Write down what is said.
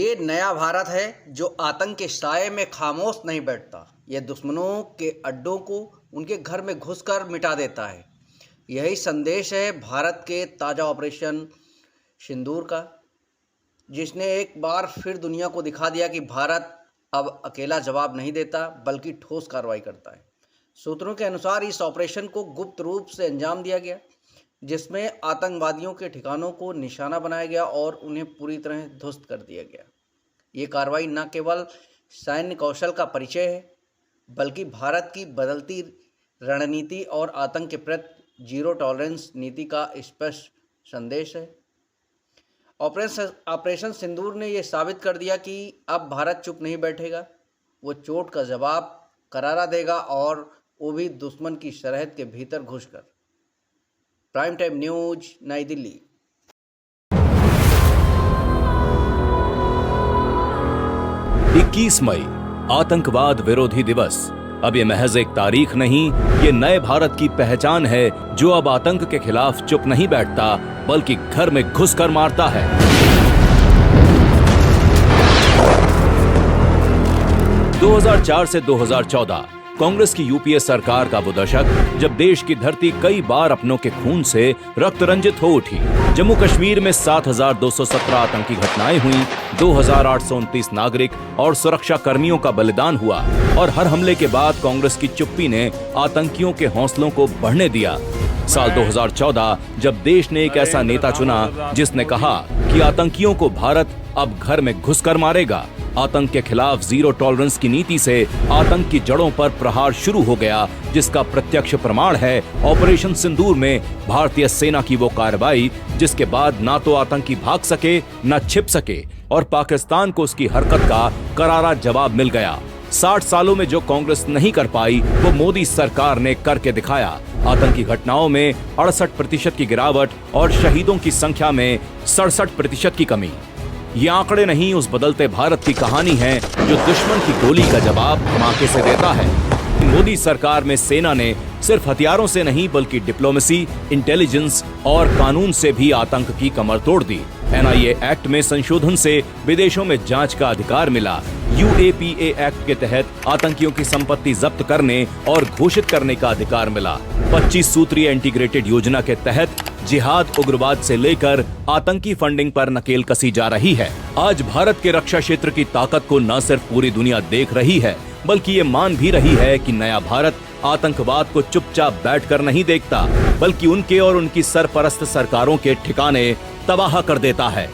ये नया भारत है जो आतंक के साए में खामोश नहीं बैठता। यह दुश्मनों के अड्डों को उनके घर में घुसकर मिटा देता है। यही संदेश है भारत के ताज़ा ऑपरेशन सिंदूर का, जिसने एक बार फिर दुनिया को दिखा दिया कि भारत अब अकेला जवाब नहीं देता बल्कि ठोस कार्रवाई करता है। सूत्रों के अनुसार इस ऑपरेशन को गुप्त रूप से अंजाम दिया गया, जिसमें आतंकवादियों के ठिकानों को निशाना बनाया गया और उन्हें पूरी तरह ध्वस्त कर दिया गया। ये कार्रवाई न केवल सैन्य कौशल का परिचय है, बल्कि भारत की बदलती रणनीति और आतंक के प्रति जीरो टॉलरेंस नीति का स्पष्ट संदेश है। ऑपरेशन सिंदूर ने यह साबित कर दिया कि अब भारत चुप नहीं बैठेगा। वो चोट का जवाब करारा देगा, और वो भी दुश्मन की सरहद के भीतर घुसकर। प्राइम टाइम न्यूज, नई दिल्ली। 21 मई आतंकवाद विरोधी दिवस। अब ये महज एक तारीख नहीं, ये नए भारत की पहचान है जो अब आतंक के खिलाफ चुप नहीं बैठता बल्कि घर में घुसकर मारता है। 2004 से 2014 कांग्रेस की यूपीए सरकार का वो दशक जब देश की धरती कई बार अपनों के खून से रक्त रंजित हो उठी। जम्मू कश्मीर में 7,217 आतंकी घटनाएं हुई, 2,829 नागरिक और सुरक्षा कर्मियों का बलिदान हुआ, और हर हमले के बाद कांग्रेस की चुप्पी ने आतंकियों के हौसलों को बढ़ने दिया। साल 2014 जब देश ने एक ऐसा नेता चुना जिसने कहा कि आतंकियों को भारत अब घर में घुसकर मारेगा, आतंक के खिलाफ जीरो टॉलरेंस की नीति से आतंक की जड़ों पर प्रहार शुरू हो गया, जिसका प्रत्यक्ष प्रमाण है ऑपरेशन सिंदूर में भारतीय सेना की वो कार्रवाई, जिसके बाद ना तो आतंकी भाग सके न छिप सके, और पाकिस्तान को उसकी हरकत का करारा जवाब मिल गया। 60 सालों में जो कांग्रेस नहीं कर पाई वो मोदी सरकार ने करके दिखाया। आतंकी घटनाओं में 68% की गिरावट और शहीदों की संख्या में 67% की कमी। ये आंकड़े नहीं, उस बदलते भारत की कहानी है जो दुश्मन की गोली का जवाब धमाके से देता है। मोदी सरकार में सेना ने सिर्फ हथियारों से नहीं बल्कि डिप्लोमेसी, इंटेलिजेंस और कानून से भी आतंक की कमर तोड़ दी। एनआईए एक्ट में संशोधन से विदेशों में जांच का अधिकार मिला। यूएपीए एक्ट के तहत आतंकियों की संपत्ति जब्त करने और घोषित करने का अधिकार मिला। 25 सूत्रीय इंटीग्रेटेड योजना के तहत जिहाद, उग्रवाद से लेकर आतंकी फंडिंग पर नकेल कसी जा रही है। आज भारत के रक्षा क्षेत्र की ताकत को न सिर्फ पूरी दुनिया देख रही है, बल्कि ये मान भी रही है कि नया भारत आतंकवाद को चुपचाप बैठकर नहीं देखता, बल्कि उनके और उनकी सरपरस्त सरकारों के ठिकाने तबाह कर देता है।